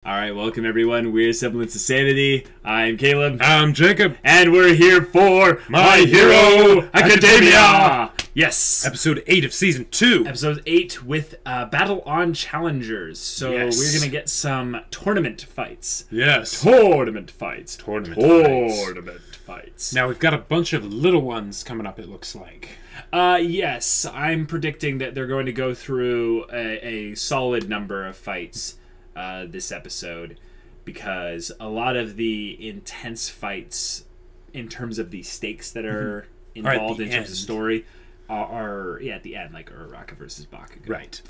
Alright, welcome everyone. We're Semblance of Sanity. I'm Caleb. I'm Jacob. And we're here for My Hero Academia! Yes! Episode 8 of Season 2. Episode 8 with Battle on Challengers. So we're going to get some tournament fights. Yes. Tournament fights. Tournament fights. Now we've got a bunch of little ones coming up, it looks like. Yes, I'm predicting that they're going to go through a solid number of fights this episode, because a lot of the intense fights in terms of the stakes that are involved in terms of story are at the end, like Uraraka versus Bakugo. Right.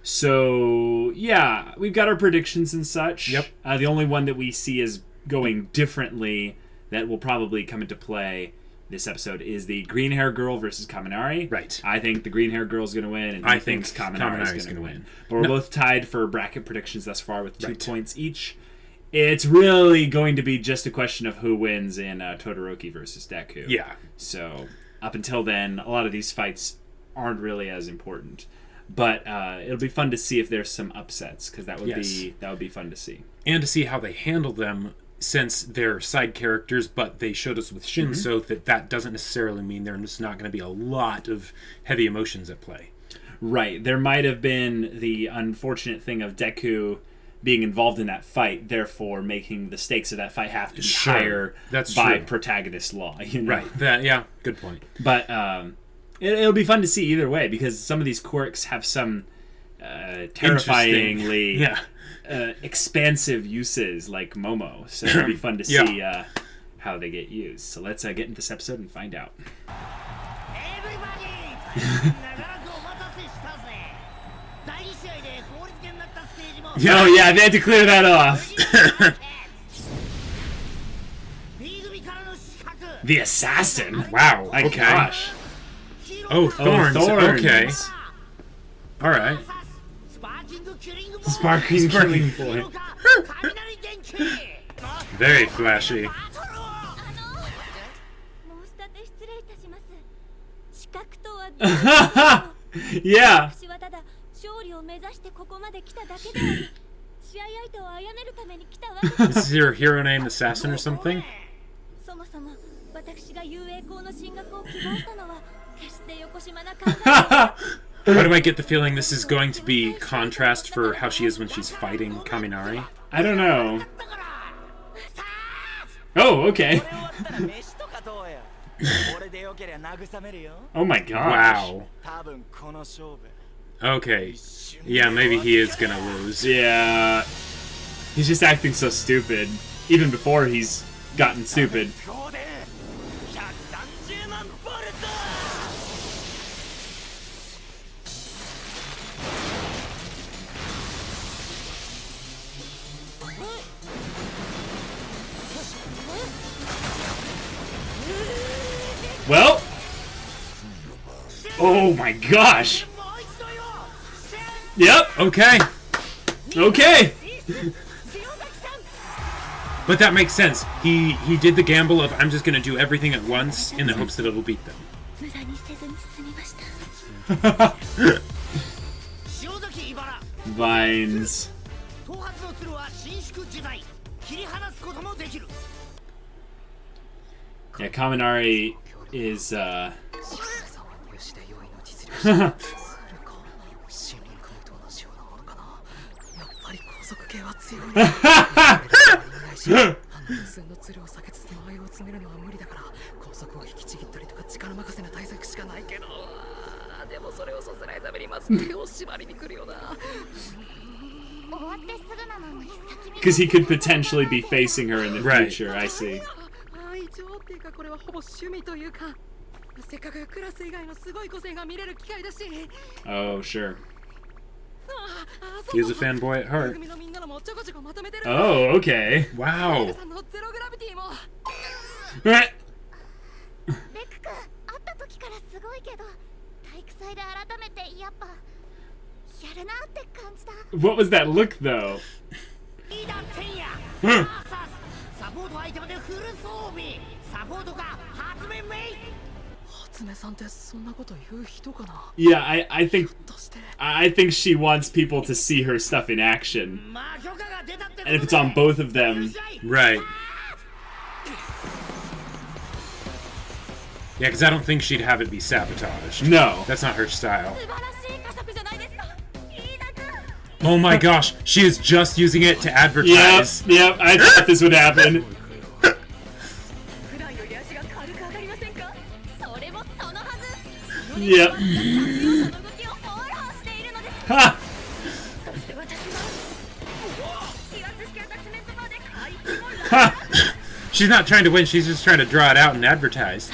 So yeah, we've got our predictions and such. Yep. The only one that we see is going differently that will probably come into play this episode is the green hair girl versus Kaminari. Right. I think the green hair girl is going to win, and I he think thinks Kaminari is going to win. But we're both tied for bracket predictions thus far with 2 points each. It's really going to be just a question of who wins in Todoroki versus Deku. Yeah. So up until then, a lot of these fights aren't really as important. But it'll be fun to see if there's some upsets, because that would be fun to see. And to see how they handle them, since they're side characters, but they showed us with Shinso that doesn't necessarily mean there's not going to be a lot of heavy emotions at play. Right. There might have been the unfortunate thing of Deku being involved in that fight, therefore making the stakes of that fight have to be higher by protagonist law. You know? Right. Yeah, good point. But it'll be fun to see either way, because some of these quirks have some terrifyingly expansive uses, like Momo. So it'll be fun to see how they get used. So let's get into this episode and find out. Oh yeah, they had to clear that off. The assassin? Wow. My gosh. Oh, thorns. Okay. Alright. Sparkling boy. Very flashy. Yeah. This is your hero named Assassin or something? Why do I get the feeling this is going to be contrast for how she is when she's fighting Kaminari? I don't know. Oh, okay. Oh my gosh. Wow. Okay. Yeah, maybe he is gonna lose. Yeah. He's just acting so stupid. Even before he's gotten stupid. Well. Oh my gosh. Yep. Okay. Okay. But that makes sense. He did the gamble of, I'm just going to do everything at once in the hopes that it'll beat them. Vines. Yeah, Kaminari is because he could potentially be facing her in the future. I see. Oh, sure. He is a fanboy at heart. Oh, okay. Wow. What was that look, though? Yeah, I think she wants people to see her stuff in action. And if it's on both of them... Right. Yeah, because I don't think she'd have it be sabotaged. No. That's not her style. Oh my gosh, she is just using it to advertise. Yep, I thought this would happen. Yep. Ha! Ha! She's not trying to win, she's just trying to draw it out and advertise.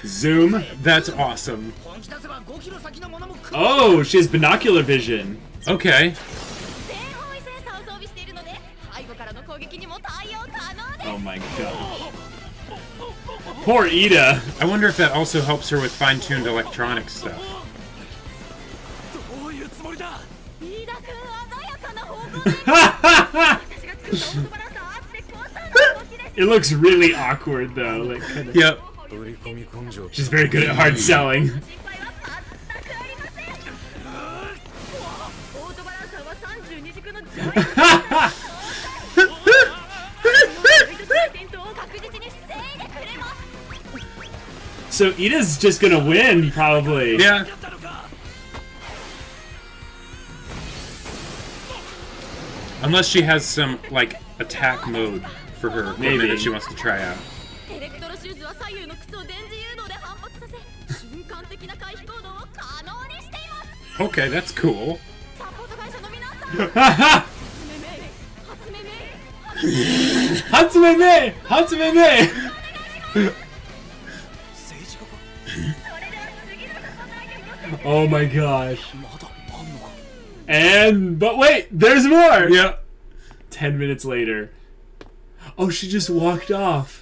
Zoom. That's awesome. Oh, she has binocular vision. Okay. Oh my god. Poor Ida. I wonder if that also helps her with fine-tuned electronic stuff. It looks really awkward though. Like, kind of. Yep. She's very good at hard selling. So Ida's just gonna win, probably. Yeah. Unless she has some, like, attack mode for her equipment Maybe. that she wants to try out. Okay, that's cool. Hatsumeme! Hatsumeme! Oh my gosh. But wait, there's more! Yep. 10 minutes later. Oh, she just walked off.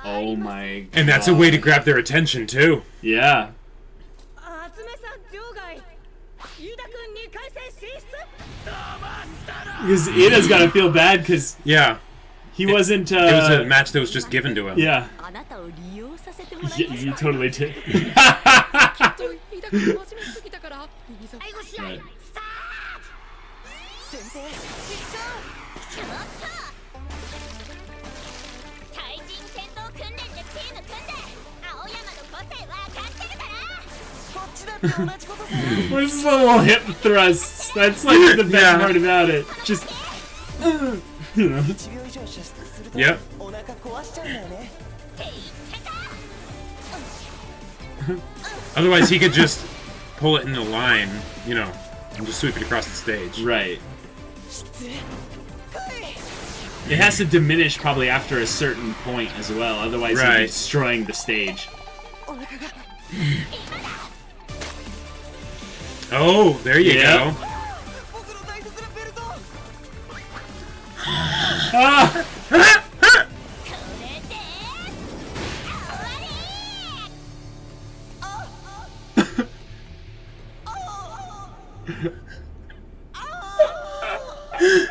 Oh my god. And that's a way to grab their attention, too. Yeah. Because Ida's gotta feel bad because Yeah. he wasn't. It was a match that was just given to him. Yeah. You totally did. Right. Where's the little hip thrusts? That's like the best part about it. Just, you know. Yep. Otherwise, he could just pull it in the line, you know, and just sweep it across the stage. Right. It has to diminish probably after a certain point as well. Otherwise, he'd be destroying the stage. Oh, there you go.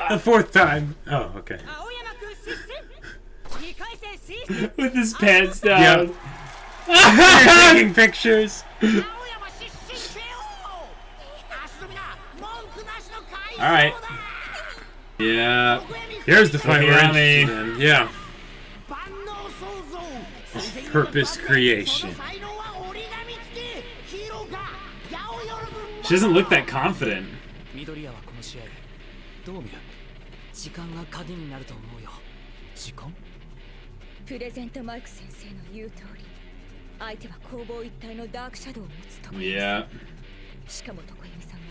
The fourth time. Oh, okay. With his pants down. Yep. Taking pictures. Alright. Yeah. Here's the fight we're Yummy. interested in. Yeah. Purpose creation. She doesn't look that confident. プレゼントマイク先生の言う通り、相手は攻防一体のダークシャドウを持つところです。 Yeah. しかも常弓さんは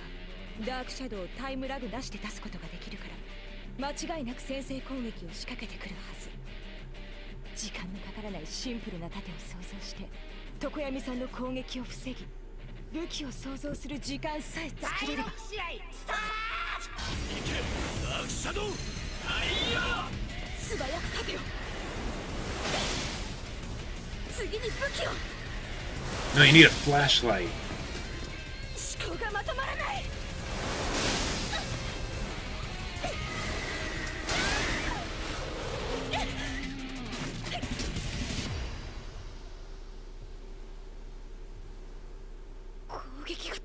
ダークシャドウをタイムラグなしで出すことができるから間違いなく先制攻撃を仕掛けてくるはず。時間のかからないシンプルな盾を想像して常弓さんの攻撃を防ぎ武器を想像する時間さえ作れれば。ダークシャドウ素早く勝てよ。次に武器を。 No, you need a flashlight. 思考がまとまらない。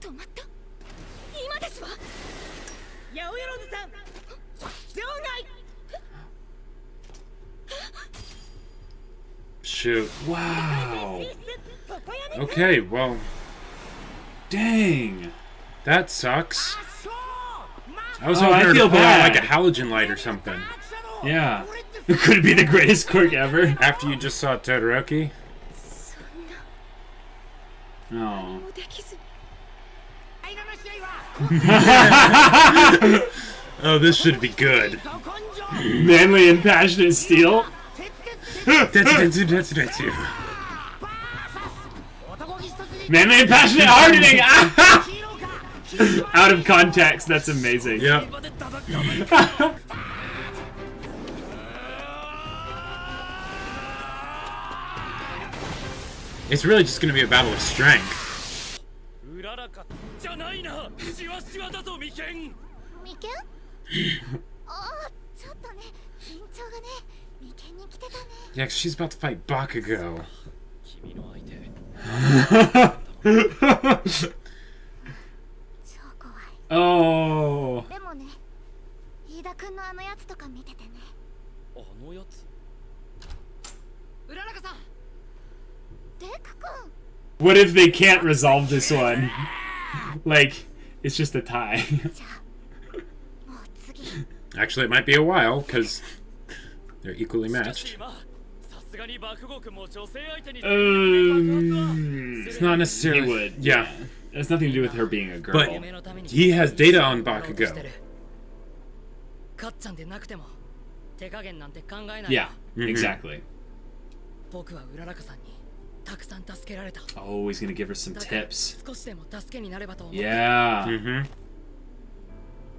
止まった今ですわ八百万さん場外 Shoot. Wow. Okay, well, Dang. that sucks. I was Oh, hoping I her to feel pull out like bad. a halogen light or something. Yeah. Could it be the greatest quirk ever? After you just saw Todoroki? そんな Oh. もできず Oh, this should be good. Manly and passionate steel. Manly and passionate hardening. Out of context. That's amazing. Yep. It's really just going to be a battle of strength. うららかじゃないなしわしわだぞ眉間眉間ああちょっとね緊張がね眉間に来てたね Yeah, 'cause she's about to fight Bakugo. 君の相手超怖い Oh. でもね飯田君のあのやつとか見ててねあのやつうららかさんデク君 What if they can't resolve this one? Like, it's just a tie. じゃあもう次 Actually, it might be a while, because they're equally しか matched. し今さすがに爆豪君も女性相手に It's Not He necessarily. would. Yeah. It has nothing to do with her being a girl. But he has data on Bakugo. かっちゃんでなくても手加減なんて考えない Yeah, Mhm. exactly. 僕はうららかさんにたくさん助けられた Oh, he's gonna give her some だから tips. 少しでも助けになればと思って Yeah. Mm-hmm.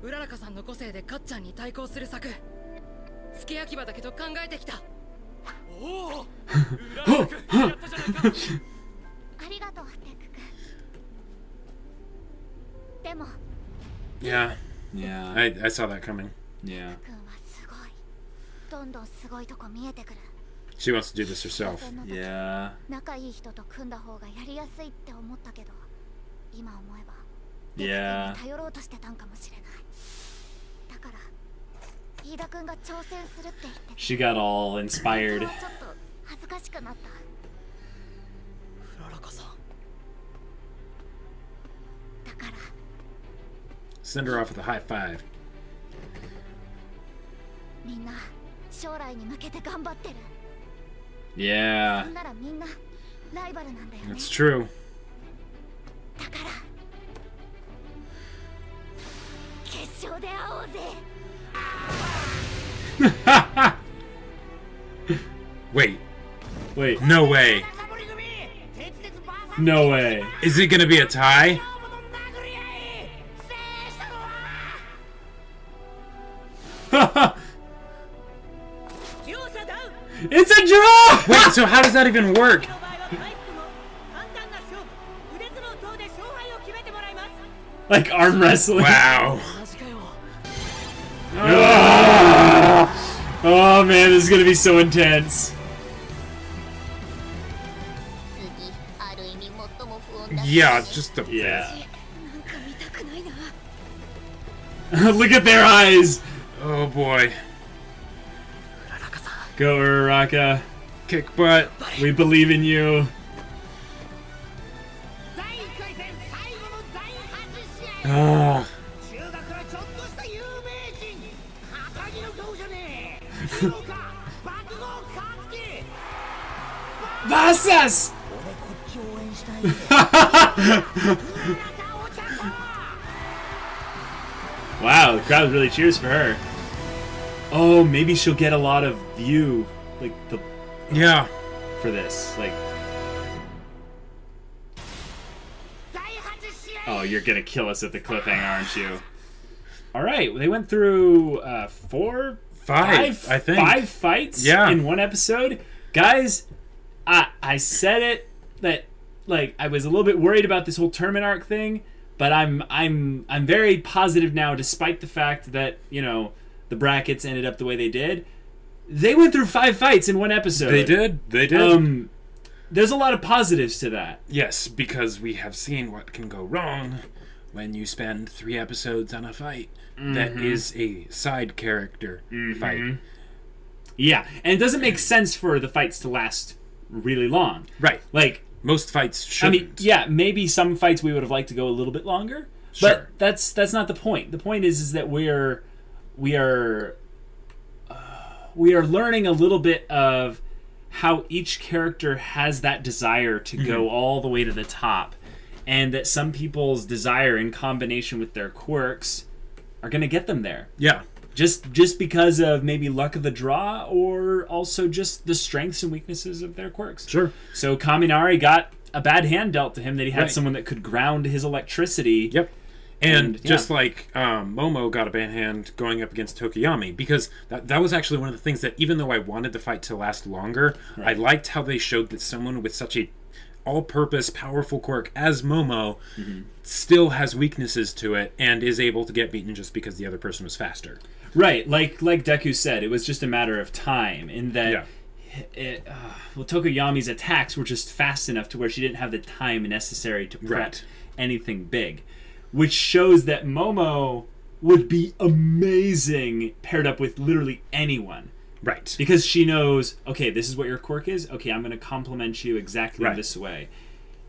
うららかさんの個性でかっちゃんに対抗する策付け焼き場だけど考えてきたおおうららかくやったじゃないかありがとうデク君でも Yeah, Yeah. I saw that coming. Yeah. 君はすごいどんどんすごいとこ見えてくる She wants to do this 挑 herself. 戦の時 Yeah. 仲いい人と組んだ方がやりやすいって思ったけど今思えば Yeah. デク君に頼ろうとしてたんかもしれないだから飯田君が挑戦するって言って She got all 本 inspired. 当はちょっと恥ずかしくなったうららかさんだから Send her off with a high five. みんな将来に向けて頑張ってる Yeah. そんならみんなライバルなんだよね That's true. だから決勝で会おうぜ Wait, Wait. no way. No way. Is it gonna be a tie? It's a draw! Wait, so how does that even work? Like arm wrestling. Wow. 同じかよ Oh man, this is gonna be so intense. 次ある意味最も不穏な Yeah, just a Yeah. なんか見たくないな Look at their eyes. Oh boy. うららかさん Go Uraraka. Kick butt. We believe in you. 第1回戦最後の第8試合 Oh. 中学からちょっとした有名人旗木の顔じゃねえ中岡爆豪勝樹 Vasas! 俺こっち応援したいよ Wow, the crowd really cheers for her. Oh, maybe she'll get a lot of view, like the Yeah. for this. Like, 第8試合 oh, you're gonna kill us at the cliffhanger, aren't you? All right, they went through Five, I think. 5 fights Yeah. in one episode. Guys, I said it that like I was a little bit worried about this whole tournament arc thing, but I'm very positive now, despite the fact that the brackets ended up the way they did. They went through 5 fights in one episode. They did. They did. there's a lot of positives to that. Yes, because we have seen what can go wrong when you spend 3 episodes on a fight that is a side character fight. Yeah, and it doesn't make sense for the fights to last really long. Right. Like, most fights shouldn't. I mean, yeah, maybe some fights we would have liked to go a little bit longer, Sure. but that's not the point. The point is that we are learning a little bit of how each character has that desire to go all the way to the top, and that some people's desire in combination with their quirks are going to get them there. Yeah. Just because of maybe luck of the draw, or also just the strengths and weaknesses of their quirks. Sure. So Kaminari got a bad hand dealt to him that he had Right. someone that could ground his electricity. Yep. And yeah. just like Momo got a bad hand going up against Tokiyami, because that was actually one of the things that, even though I wanted the fight to last longer, I liked how they showed that someone with such a all-purpose powerful quirk as Momo still has weaknesses to it and is able to get beaten just because the other person was faster. Right, like Deku said, it was just a matter of time, in that Tokoyami's attacks were just fast enough to where she didn't have the time necessary to prep anything big, which shows that Momo would be amazing paired up with literally anyone. Right. Because she knows, okay, this is what your quirk is. Okay, I'm going to compliment you exactly this way.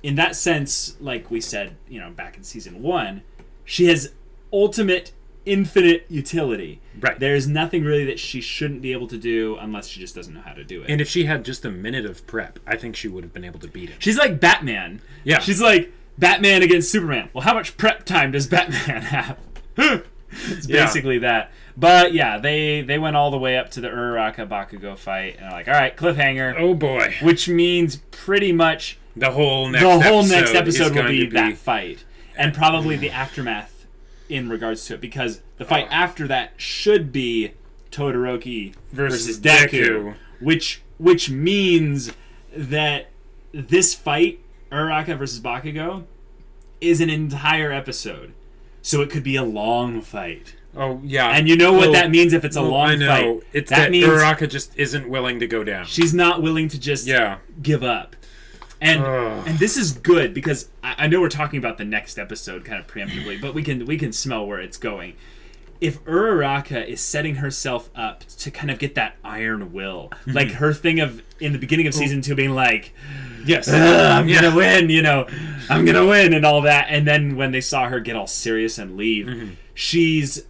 In that sense, like we said, back in season 1, she has ultimate, infinite utility. Right. There's nothing really that she shouldn't be able to do unless she just doesn't know how to do it. And if she had just a minute of prep, I think she would have been able to beat him. She's like Batman. Yeah. She's like Batman against Superman. Well, how much prep time does Batman have? It's basically that. But yeah, they went all the way up to the Uraraka Bakugo fight, and they're like, all right, cliffhanger. Oh boy. Which means pretty much the whole next episode will be to that fight. And probably the aftermath in regards to it, because the fight after that should be Todoroki versus Deku. Which means that this fight, Uraraka versus Bakugo, is an entire episode. So it could be a long fight. Oh, yeah. And you know what that means if it's a long I know. fight. It's that means Uraraka just isn't willing to go down. she's not willing to just give up. And this is good, because I know we're talking about the next episode kind of preemptively, but we can smell where it's going. If Uraraka is setting herself up to kind of get that iron will, like her thing of in the beginning of season 2 being like, yes, I'm gonna win, I'm gonna win and all that, and then when they saw her get all serious and leave, she's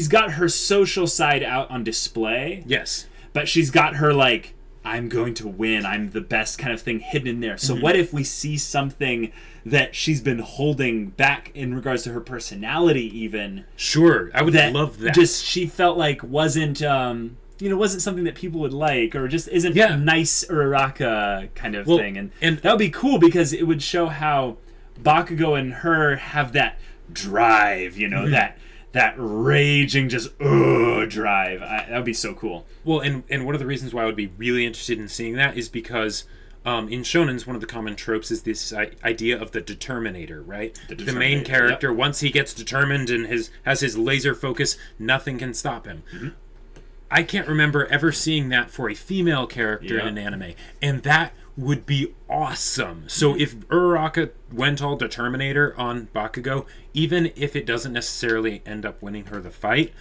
got her social side out on display. Yes. But she's got her, like, I'm going to win, I'm the best kind of thing hidden in there. So what if we see something that she's been holding back in regards to her personality even? Sure, I would love that. Just she felt like wasn't something that people would like, or just isn't nice Uraraka kind of thing. And that would be cool, because it would show how Bakugo and her have that drive, that raging just drive. That would be so cool. Well, and one of the reasons why I would be really interested in seeing that is because in shonens, one of the common tropes is this idea of the determinator, right? The main character, once he gets determined and has his laser focus, nothing can stop him. I can't remember ever seeing that for a female character in an anime, and that would be awesome. So if Uraraka went all Determinator on Bakugo, even if it doesn't necessarily end up winning her the fight,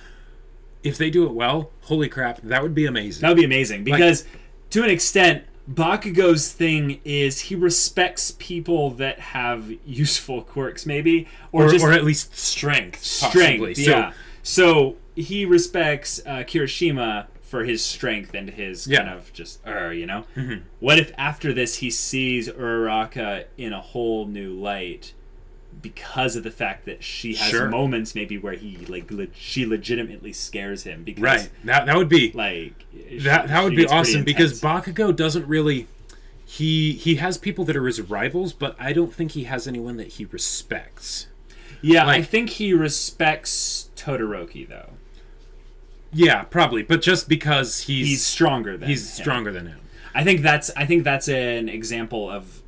if they do it well, holy crap, that would be amazing. That would be amazing, because to an extent, Bakugo's thing is he respects people that have useful quirks, maybe, or at least strength. Possibly. So he respects Kirishima for his strength and his kind of just What if after this he sees Uraraka in a whole new light because of the fact that she has moments maybe where she legitimately scares him, because that would be that would be awesome, because intense. Bakugo doesn't really he has people that are his rivals, but I don't think he has anyone that he respects. I think he respects Todoroki though. Yeah, probably, but just because he's stronger than him. I think that's an example of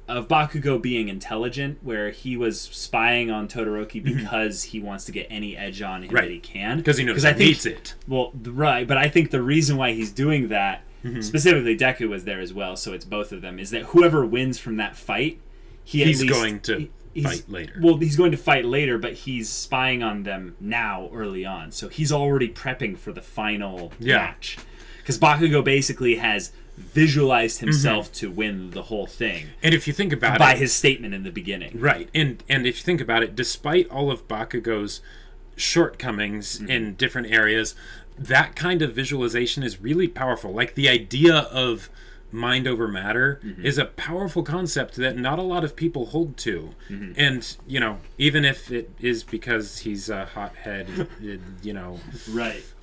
Bakugo being intelligent, where he was spying on Todoroki because he wants to get any edge on him that he can, because he knows he needs it. Well, but I think the reason why he's doing that specifically Deku was there as well, so it's both of them, is that whoever wins from that fight, he's going to fight later. Well, he's going to fight later, but he's spying on them now early on. So he's already prepping for the final match. Because Bakugo basically has visualized himself to win the whole thing. And if you think about it... By his statement in the beginning. Right. And if you think about it, despite all of Bakugo's shortcomings in different areas, that kind of visualization is really powerful. Like, the idea of mind over matter is a powerful concept that not a lot of people hold to. And, you know, even if it is because he's a hothead, you know,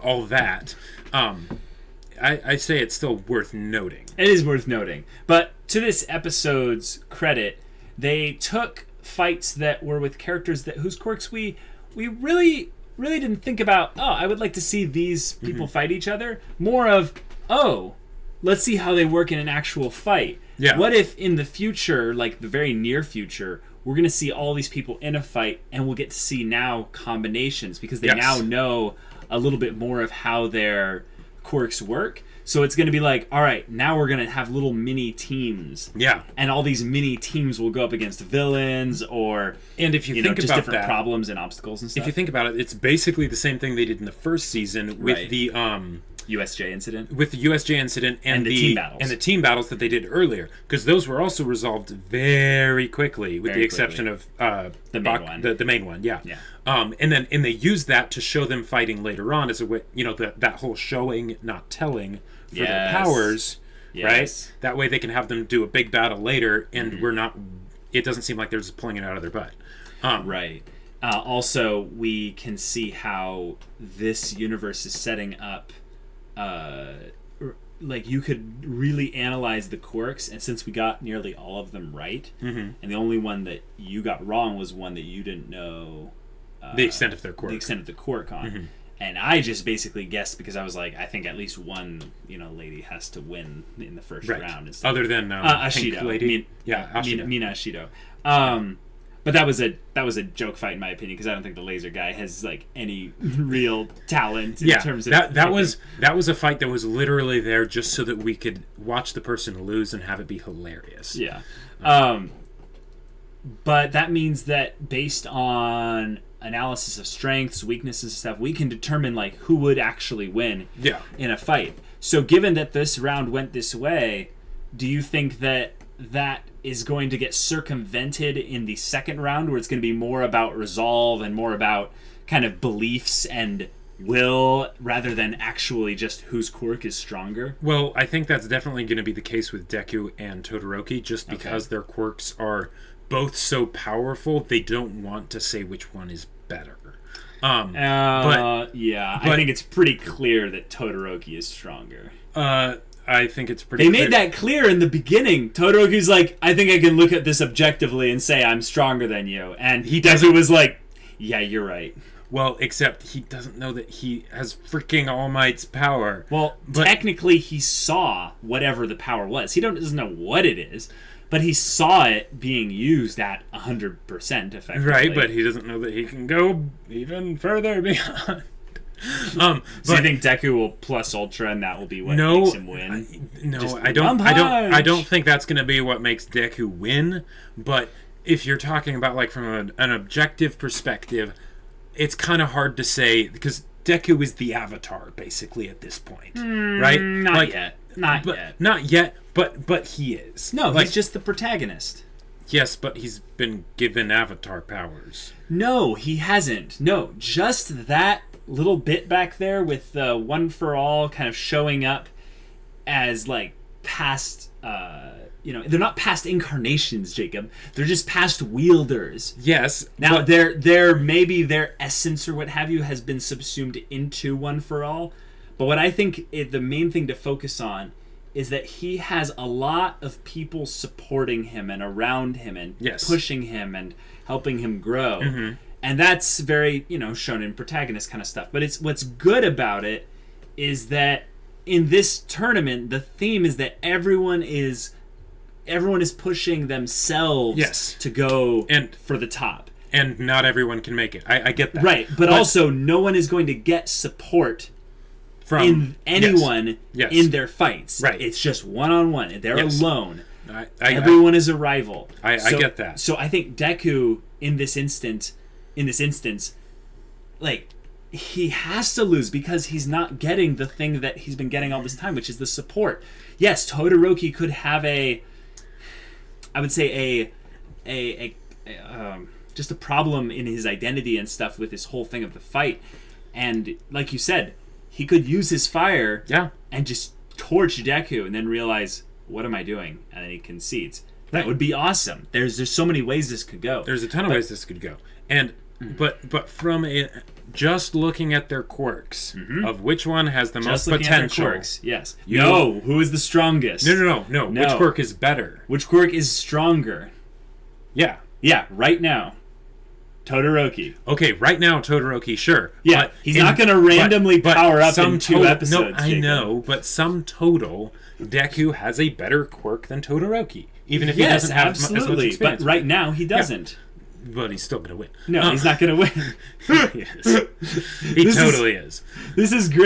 all that, I say it's still worth noting. It is worth noting. But to this episode's credit, they took fights that were with characters that whose quirks we really didn't think about, oh, I would like to see these people fight each other. More of, oh, let's see how they work in an actual fight. Yeah. What if in the future, like the very near future, we're going to see all these people in a fight and we'll get to see now combinations because they now know a little bit more of how their quirks work. So it's going to be like, all right, now we're going to have little mini teams. Yeah. And all these mini teams will go up against villains or if you think just about different that, problems and obstacles and stuff. If you think about it, it's basically the same thing they did in the first season with the USJ incident. With the USJ incident and the team battles. And the team battles that they did earlier, because those were also resolved very quickly, with the exception of the main one. The main one, yeah. And they used that to show them fighting later on as a way, you know, that whole showing, not telling for their powers, right? That way they can have them do a big battle later, and we're not. It doesn't seem like they're just pulling it out of their butt. Right. Also, we can see how this universe is setting up. Like, you could really analyze the quirks, and since we got nearly all of them right, and the only one that you got wrong was one that you didn't know the extent of their quirk. The extent of the quirk on. And I just basically guessed because I was like, I think at least one, lady has to win in the first round. Other than Ashido, lady, Ashida. Mina Ashido. But that was a joke fight in my opinion because I don't think the laser guy has like any real talent in terms of that was a fight that was literally there just so that we could watch the person lose and have it be hilarious. Yeah. But that means that based on analysis of strengths, weaknesses, and stuff, we can determine like who would actually win in a fight. So given that this round went this way, do you think that is going to get circumvented in the second round where it's going to be more about resolve and more about kind of beliefs and will rather than actually just whose quirk is stronger? Well, I think that's definitely going to be the case with Deku and Todoroki just because their quirks are both so powerful they don't want to say which one is better. I think it's pretty clear that Todoroki is stronger. I think it's pretty They made that clear in the beginning. Todoroki's like, I think I can look at this objectively and say I'm stronger than you. And Deku was like, yeah, you're right. Well, except he doesn't know that he has freaking All Might's power. Well, technically he saw whatever the power was. He doesn't know what it is, but he saw it being used at 100% effectively. Right, but he doesn't know that he can go even further beyond. So you think Deku will plus Ultra and that will be what makes him win? I don't think that's going to be what makes Deku win. But if you're talking about like from an objective perspective, it's kind of hard to say because Deku is the Avatar basically at this point, right? Not yet, but he is. No, he's just the protagonist. Yes, but he's been given Avatar powers. No, he hasn't. No, just that little bit back there with the One for All kind of showing up as like past they're not past incarnations, Jacob, they're just past wielders. Yes, now their maybe their essence or what have you has been subsumed into One for All, but what I think the main thing to focus on is that he has a lot of people supporting him and around him and pushing him and helping him grow. And that's very, shonen protagonist kind of stuff. But what's good about it is that in this tournament, the theme is that everyone is pushing themselves to go for the top. And not everyone can make it. I get that. Right, but also no one is going to get support in anyone Yes. in their fights. Right. It's just one-on-one. They're alone. Everyone is a rival. I get that. So I think Deku in this instance, like, he has to lose because he's not getting the thing that he's been getting all this time, which is the support. Yes, Todoroki could have just a problem in his identity and stuff with this whole thing of the fight. And like you said, he could use his fire and just torch Deku and then realize, what am I doing? And then he concedes. That would be awesome. There's so many ways this could go. There's a ton of ways this could go. And but from just looking at their quirks of which one has the most potential. Quirks, yes. Who is the strongest? No. Which quirk is better? Which quirk is stronger? Yeah. Yeah, right now. Todoroki. Okay, right now Todoroki, sure. Yeah, but he's not going to randomly power up in 2 episodes. No, I know, but sum total, Deku has a better quirk than Todoroki, even if he doesn't have as much experience. But right now he doesn't. Yeah. But he's still going to win. No, he's not going to win. He is. He totally is. This is great.